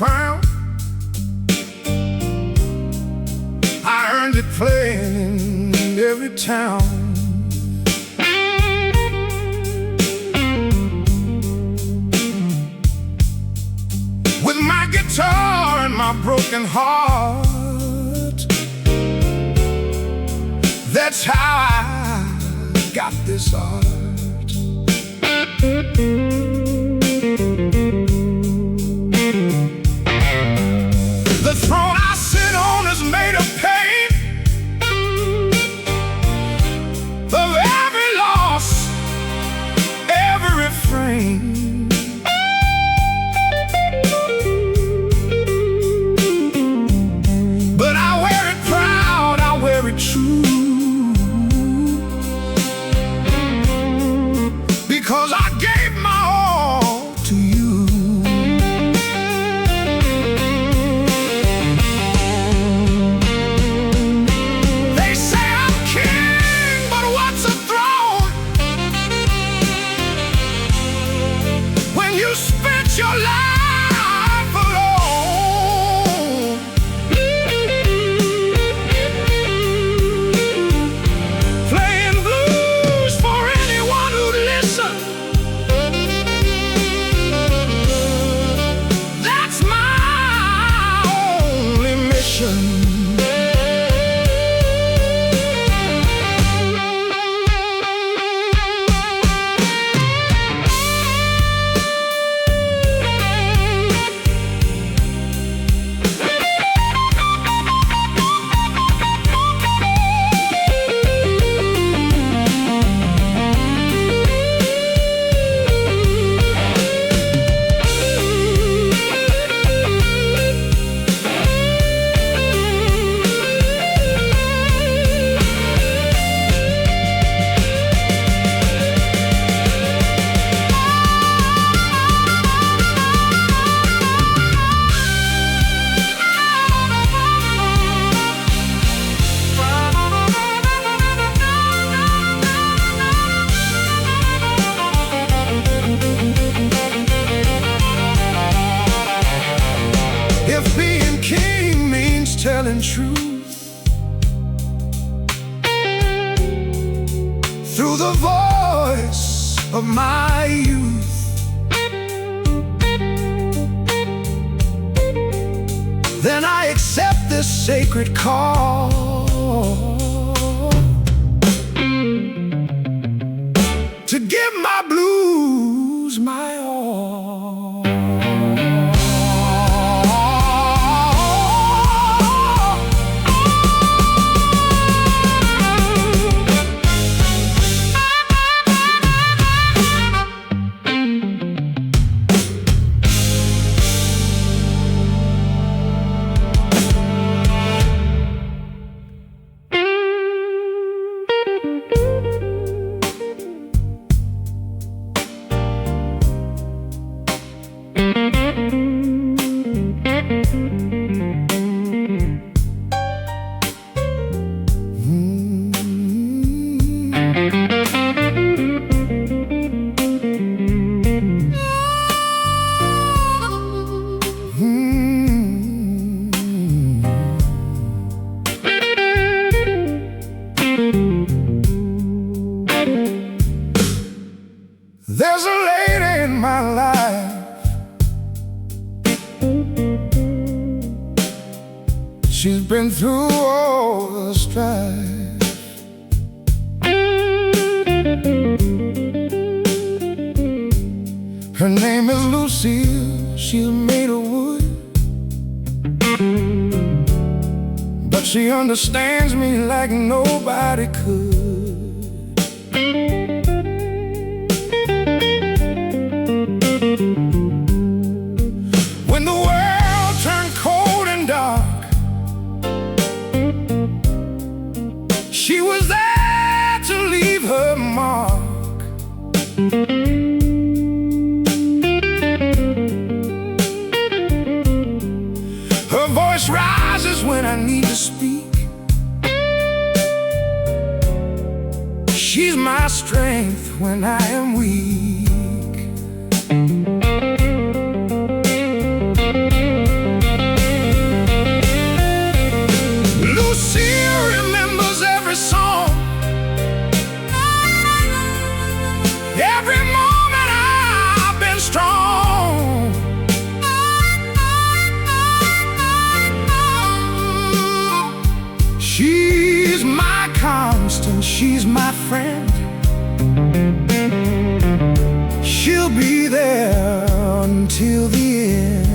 crown. I earned it playing in every town. With my guitar and my broken heart, that's how I got this art. The throne I sit on is made of pain, of every loss, every refrain. But I wear it proud, I wear it true, because I gave my all to you. They say I'm king, but what's a throne when you spent your life alone? Playing blues for anyone who'd listen. That's my only mission. If being king means telling truth through the voice of my youth, then I accept this sacred call to give my blues my all. There's a lady in my life, she's been through all the strife. Her name is Lucille, she's made of wood, but she understands me like nobody could. When the world turned cold and dark, she was there to leave her mark. Her voice rises when I need to speak. She's my strength when I am weak. she's my friend. She'll be there until the end.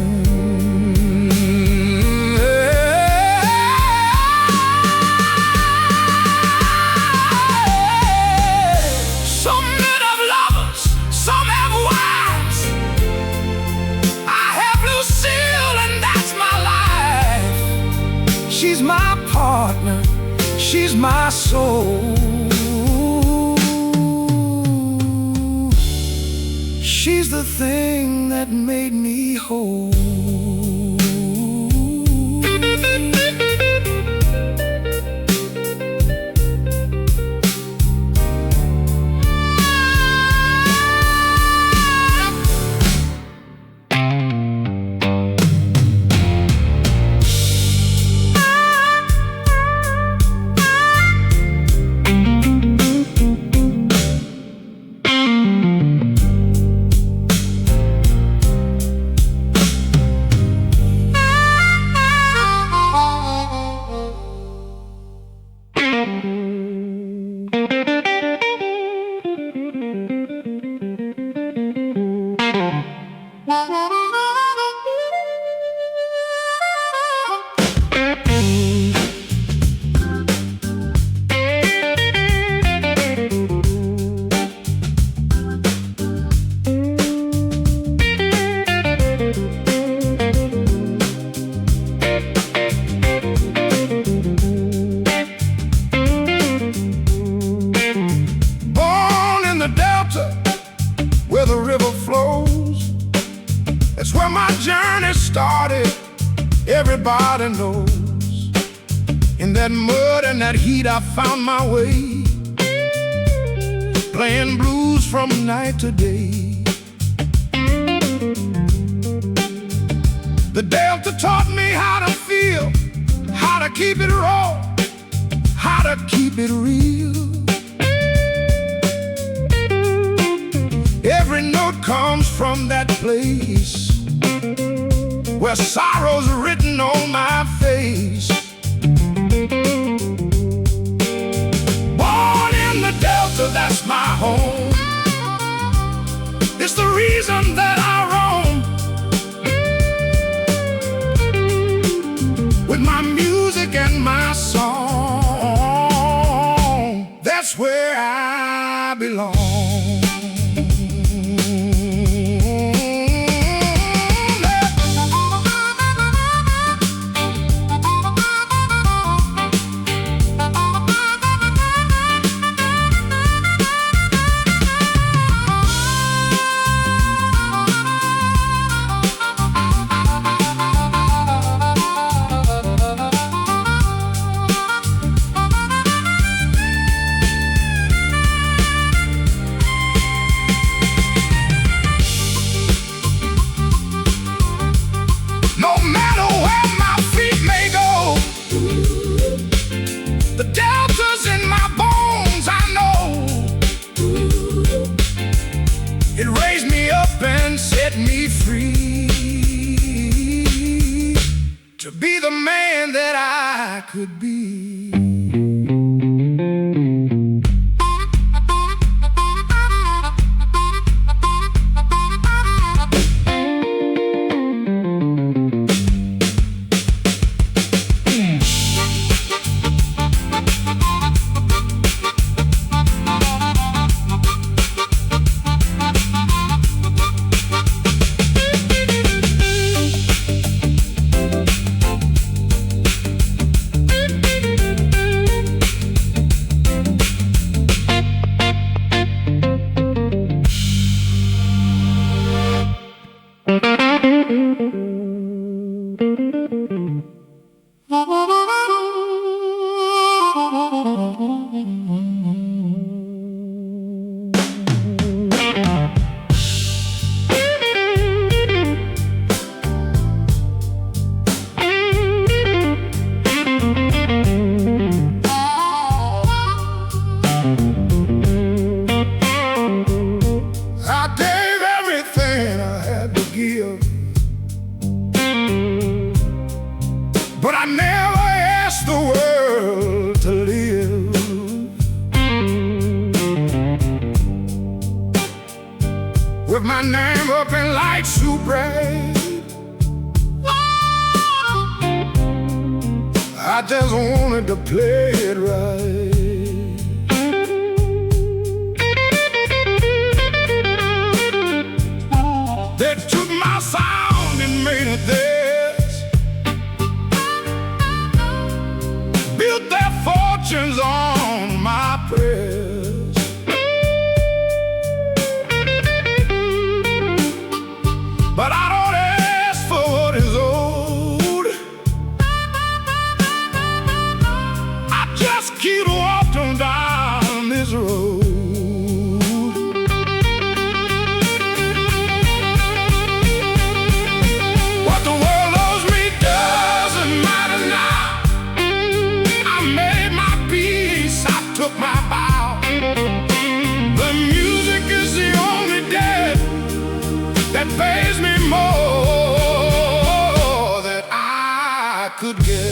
Some men have lovers, some have wives. I have Lucille, and that's my life. She's my partner, she's my soul. She's the thing that made me whole. Where the river flows, that's where my journey started, everybody knows. In that mud and that heat I found my way, playing blues from night to day. The Delta taught me how to feel, how to keep it raw, how to keep it real. Every note comes from that place where sorrow's written on my face. Born in the Delta, that's my home. It's the reason that I roam with my music and my song. That's where I belong. To be the man that I could be. with my name up in lights so bright. I just wanted to play it right. They took my sound and made it theirs, built their fortunes on my prayers. But I don't ask for what is owed. I just keep walking down this road. What the world owes me doesn't matter now. I made my peace, I took my bow. The music is the only debt that pays me more than I could get.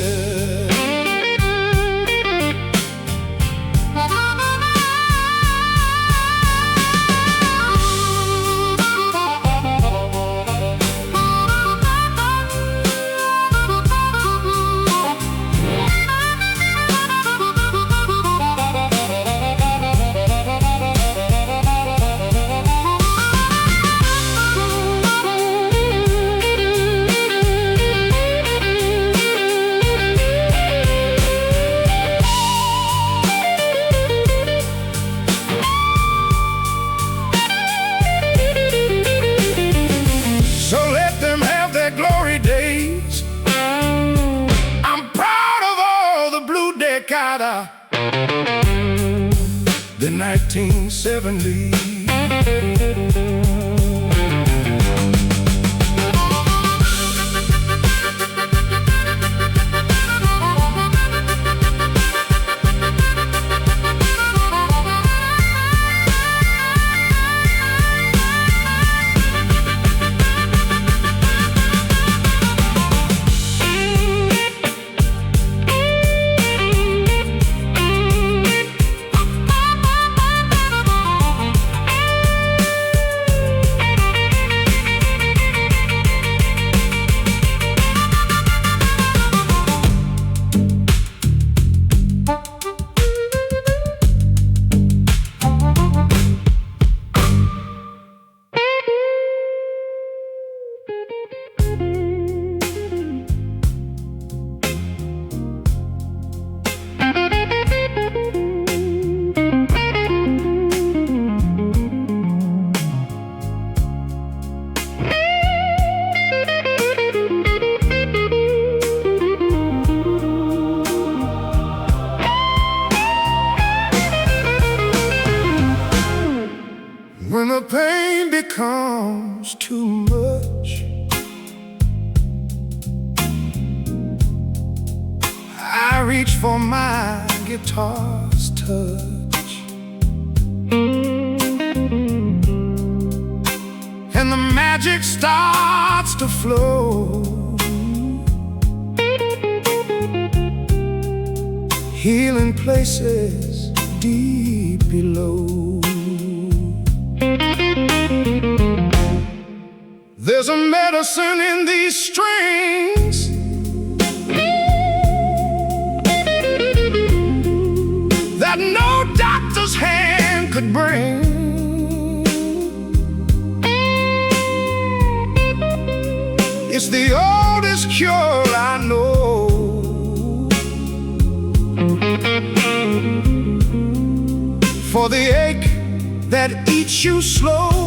So let them have their glory days. I'm proud of all the blue decada, the 1970s. When the pain becomes too much, I reach for my guitar's touch, and the magic starts to flow. Healing places deep below. There's a medicine in these strings that no doctor's hand could bring. It's the oldest cure I know for the ache that eats you slow.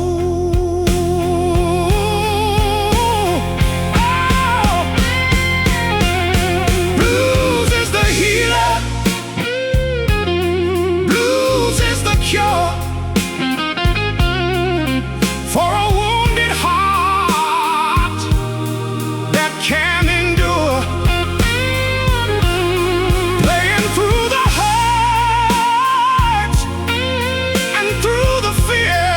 Cure for a wounded heart that can endure, playing through the hurt and through the fear.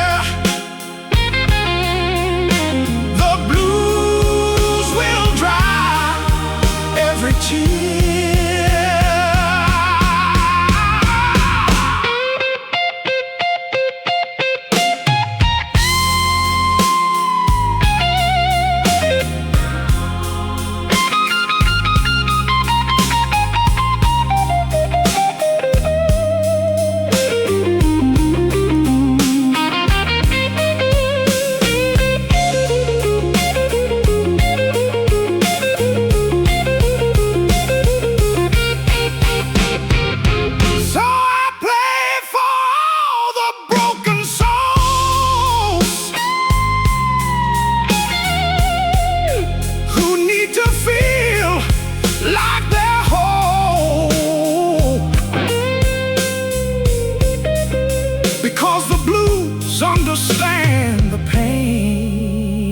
blues understand the pain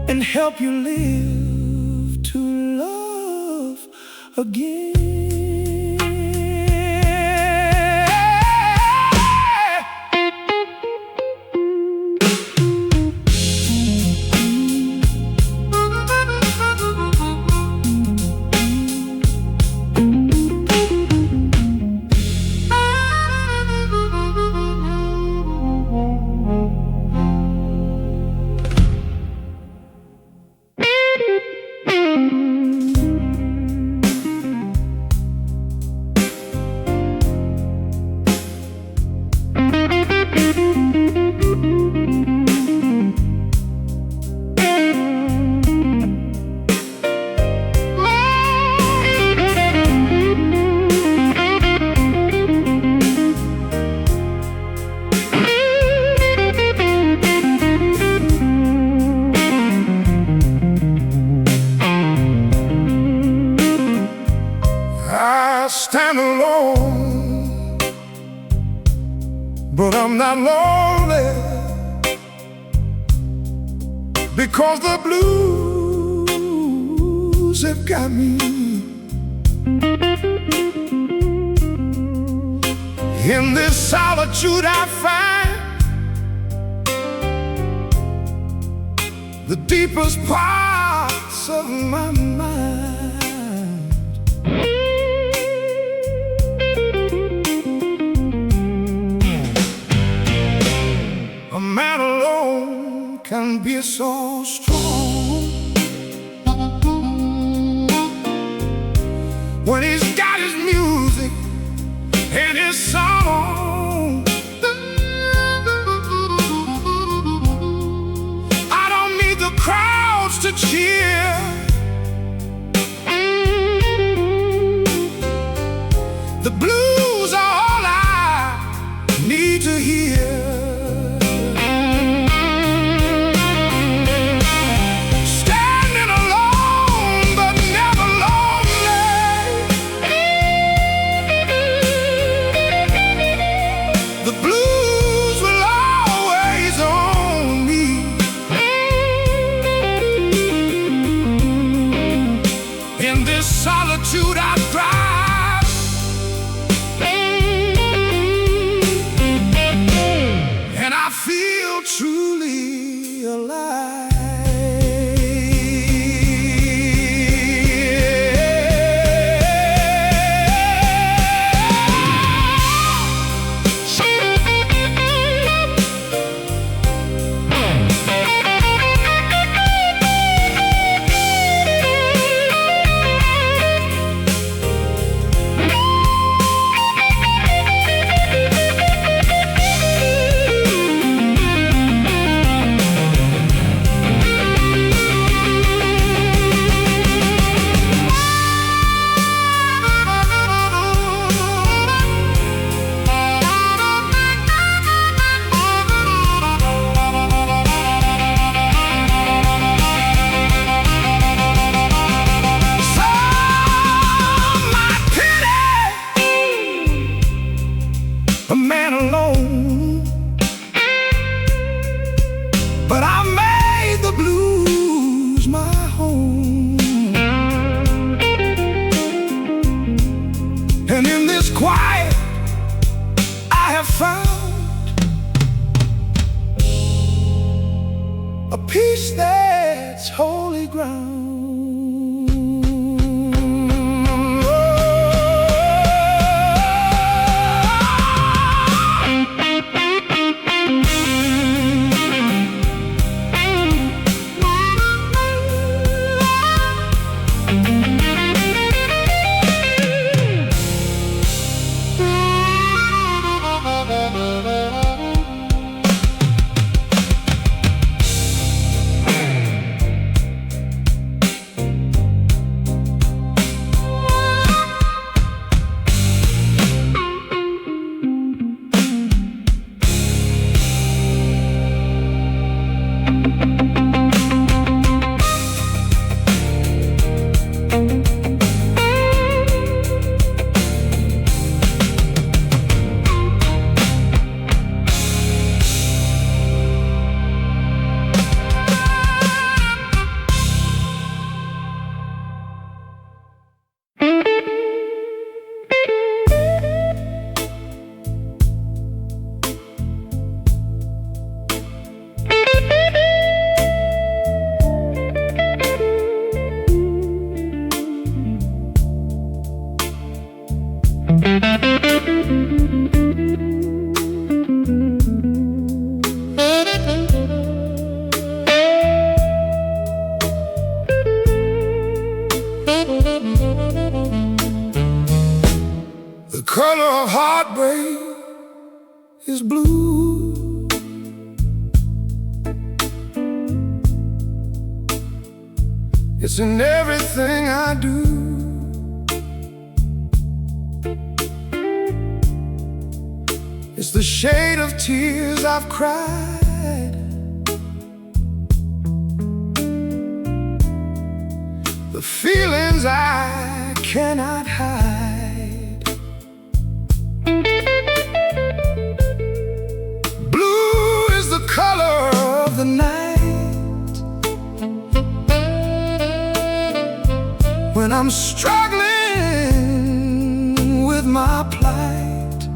and help you live to love again. I stand alone, but I'm not lonely, because the blues have got me. In this solitude I find the deepest parts of my mind. A man alone can be so strong when he's got his music and his song. I don't need the crowds to cheer. The blues are all I need to hear. In this solitude I thrive, and I feel truly alive. A man alone, but I made the blues my home. And in this quiet I have found a peace that's holy ground. is blue. It's in everything I do. It's the shade of tears I've cried, the feelings I cannot hide. Blue is the color of the night. When I'm struggling with my plight,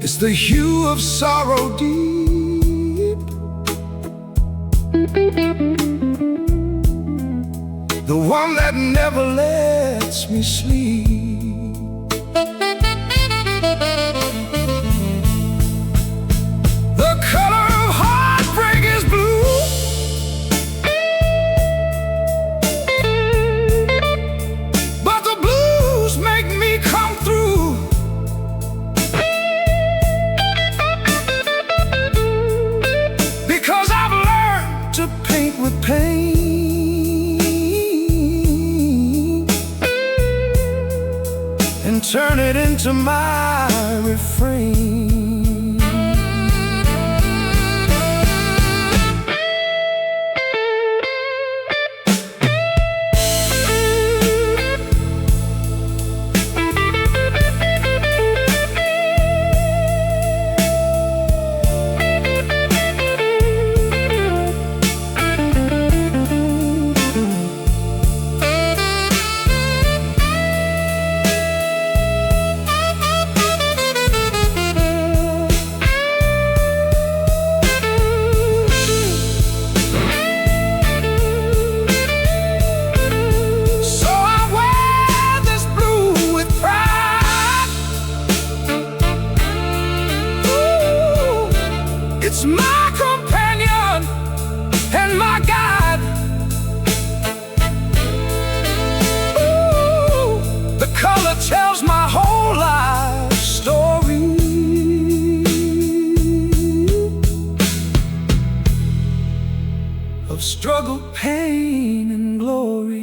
it's the hue of sorrow deep, the one that never lets me sleep. The color of heartbreak is blue. But the blues make me come through. Because I've learned to paint with pain and turn it into my refrain. It's my companion and my guide. Ooh, the color tells my whole life story of struggle, pain, and glory.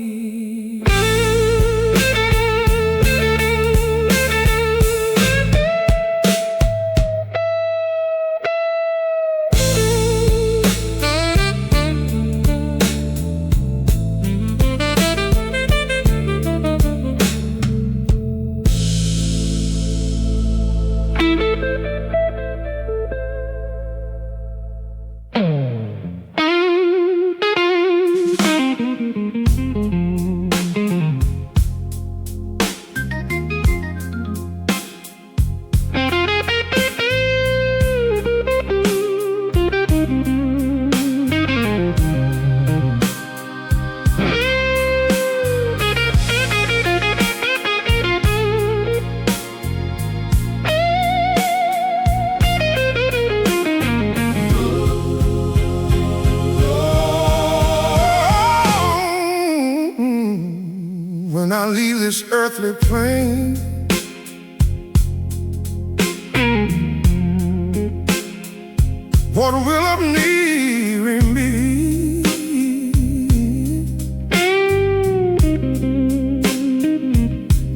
When I leave this earthly plane, what will of me remain?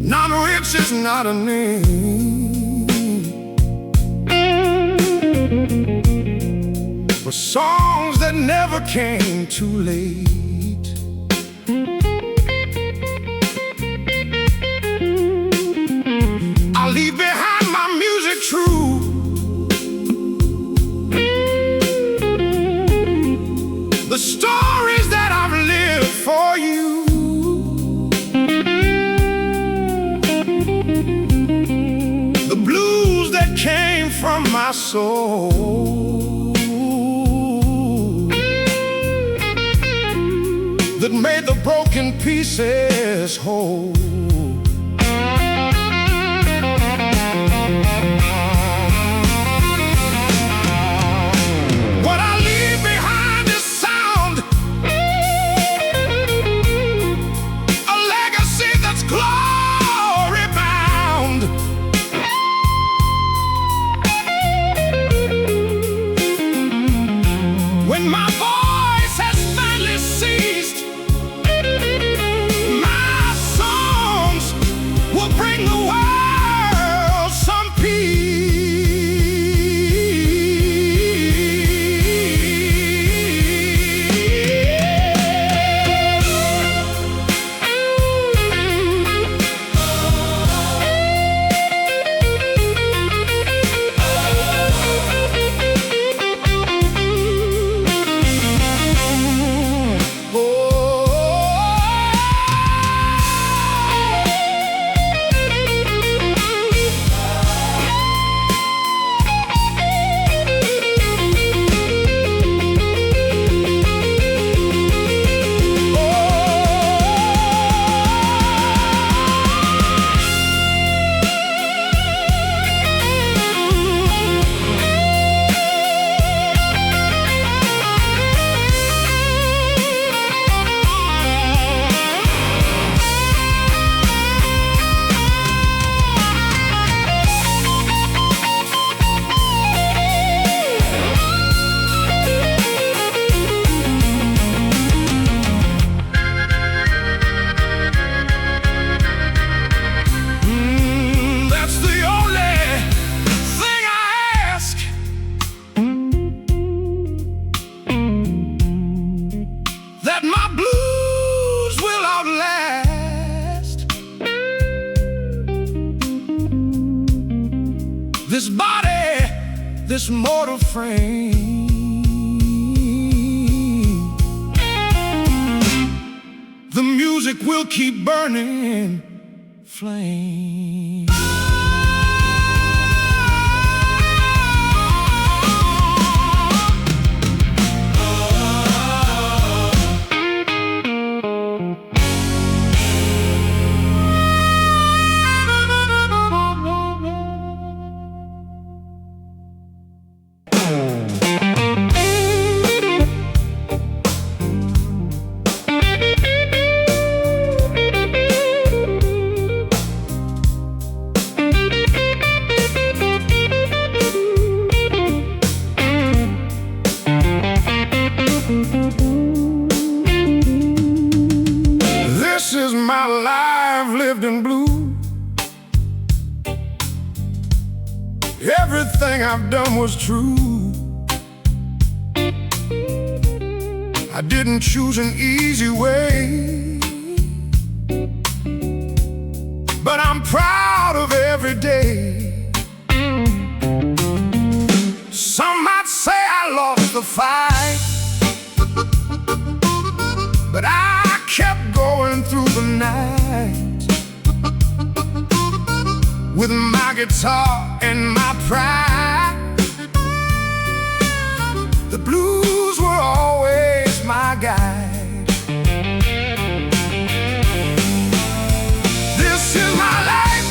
Not riches, not a name, but songs that never came too late. I'll leave behind my music true, the stories that I've lived for you, the blues that came from my soul, that made the broken pieces whole. What I leave behind is sound, a legacy that's glory bound. this body, this mortal frame. The music will keep burning flame. This is my life lived in blue. Everything I've done was true. I didn't choose an easy way, but I'm proud of every day. Some might say I lost the fight, but I kept going through the night with my guitar and my pride. The blues were always my guide. This is my life,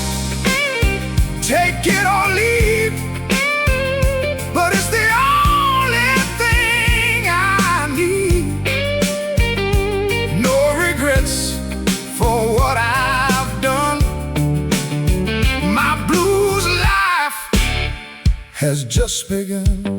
take it or leave, but it's the only thing I need. No regrets for what I've done. My blues life has just begun.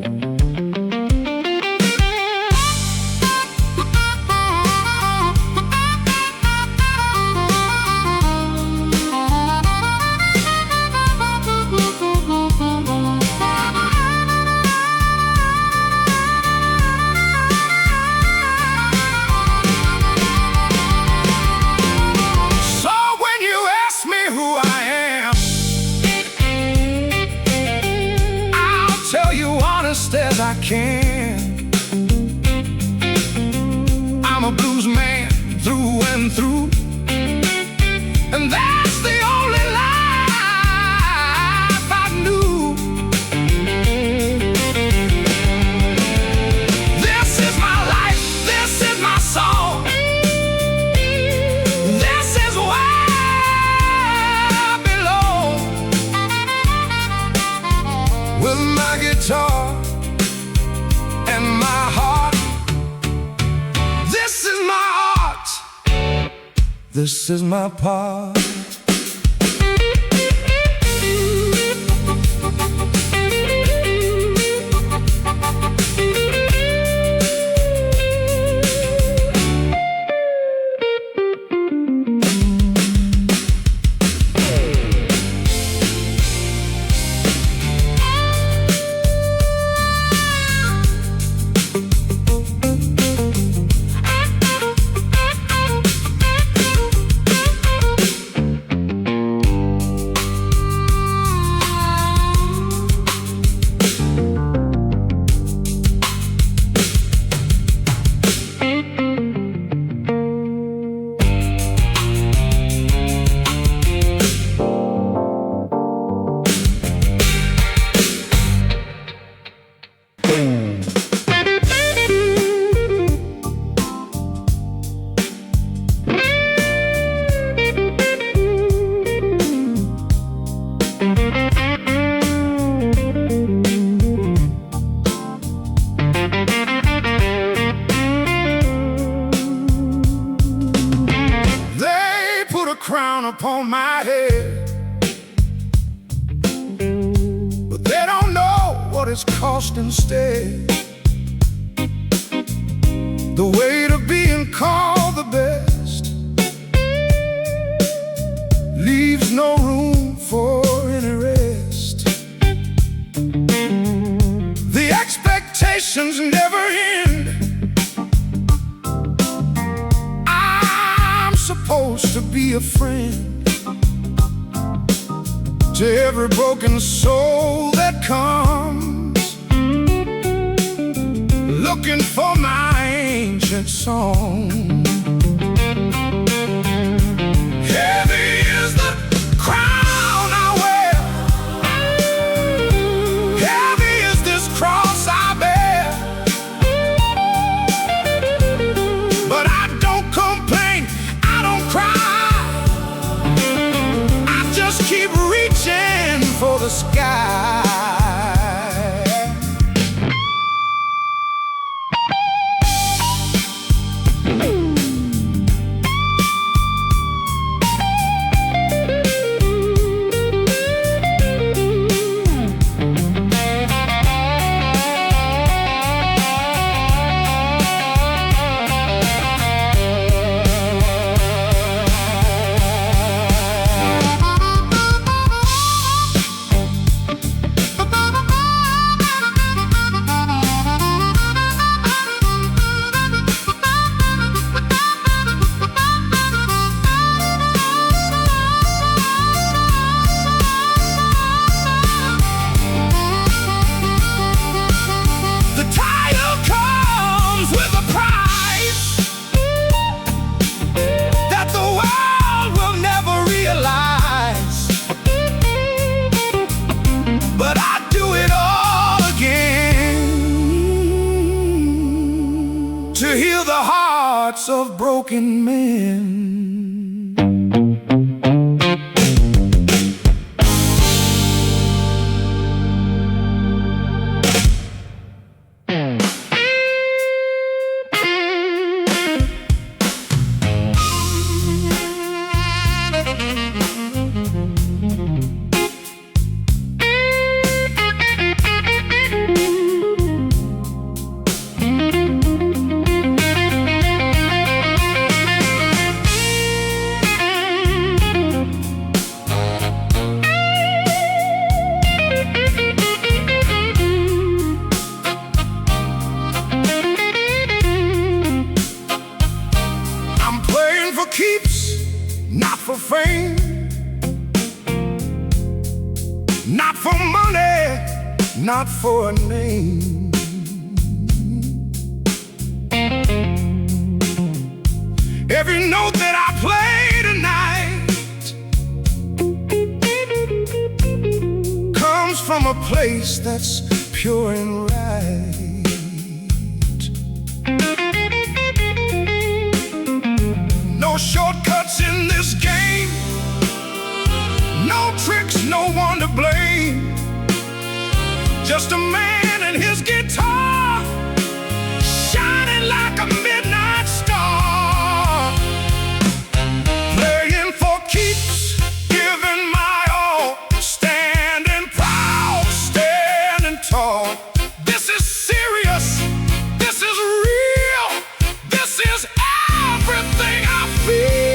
As I can, I'm a blues man through and through, and that's the only life I knew. This is my life, this is my song, this is where I belong. With my guitar and my heart, this is my art, this is my part. Crown upon my head, but they don't know what it's cost instead. The weight of being called the best leaves no room for any rest. The expectations never end. I'm supposed to be a friend to every broken soul that comes looking for my ancient song. Heavy is the crown I wear, heavy is this cross I bear, but I don't complain, I don't cry, I just keep reaching for the sky. But I do it all again to heal the hearts of broken men. Keeps, not for fame, not for money, not for a name. Every note that I play tonight comes from a place that's pure and right. No shortcuts in this game, no tricks, no one to blame. Just a man and his guitar, shining like a midnight star. Playing for keeps, giving my all, standing proud, standing tall. This is serious, this is real, this is everything I feel.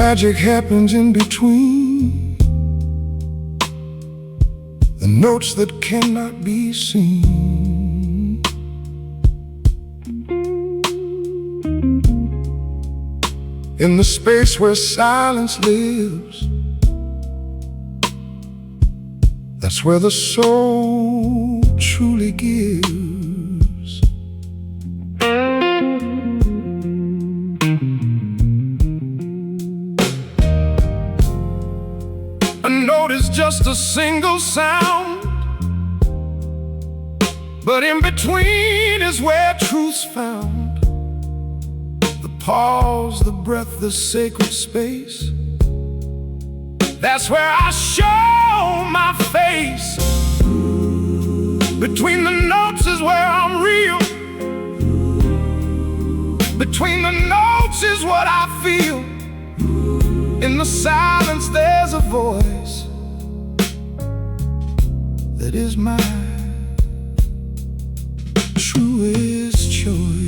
magic happens in between the notes that cannot be seen. In the space where silence lives, that's where the soul truly gives. A note is just a single sound, but in between is where truth's found. The pause, the breath, the sacred space, that's where I show my face. Between the notes is where I'm real. Between the notes is what I feel. In the silence there's a voice that is my truest choice.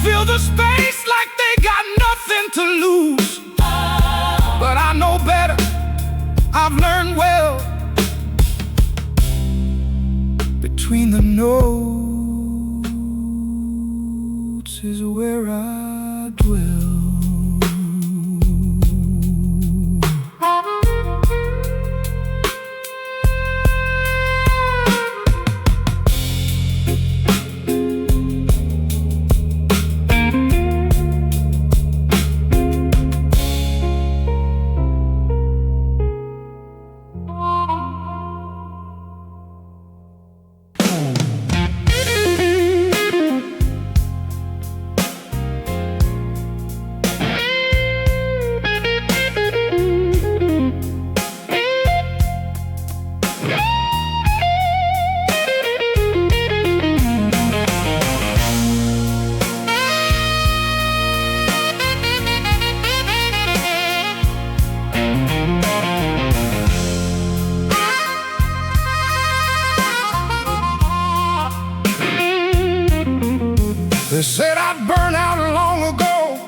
Fill the space like they got nothing to lose. But I know better, I've learned well. Between the notes is where I dwell. They said I'd burn out long ago,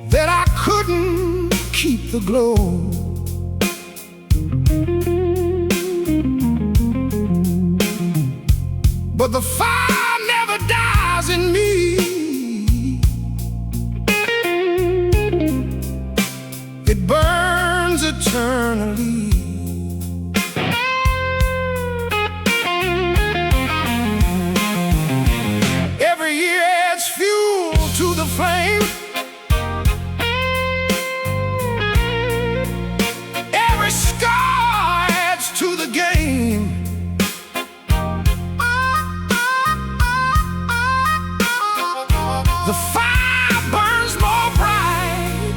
that I couldn't keep the glow. But the fire never dies in me. It burns eternally. Flame. Every scar adds to the game. The fire burns more bright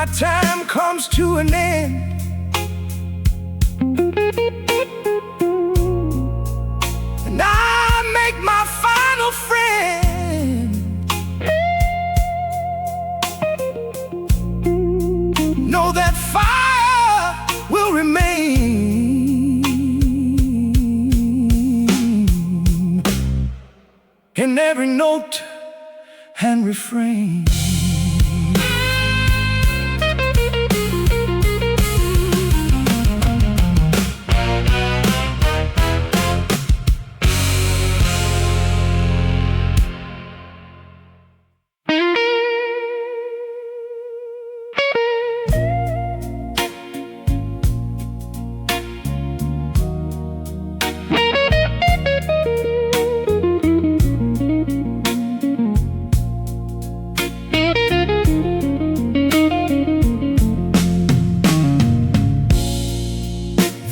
my time comes to an end, and I make my final friend, know that fire will remain in every note and refrain.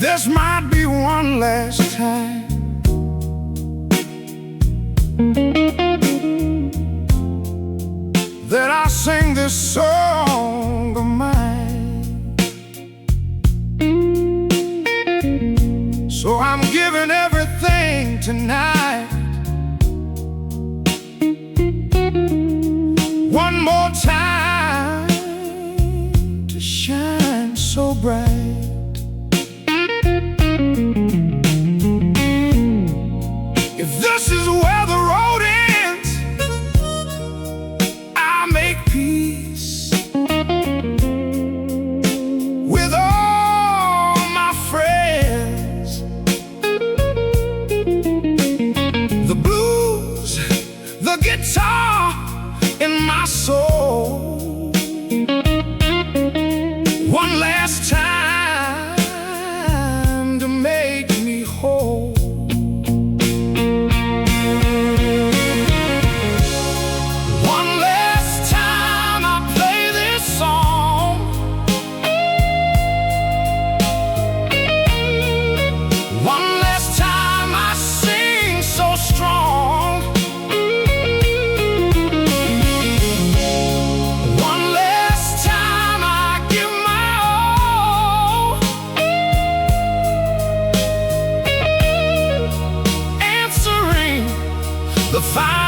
This might be one last time that I sing this song of mine. So I'm giving everything tonight, one more time to shine so bright. If this is where the road ends, I make peace with all my friends. The blues, the guitar in my soul, one last time to make me whole. The fire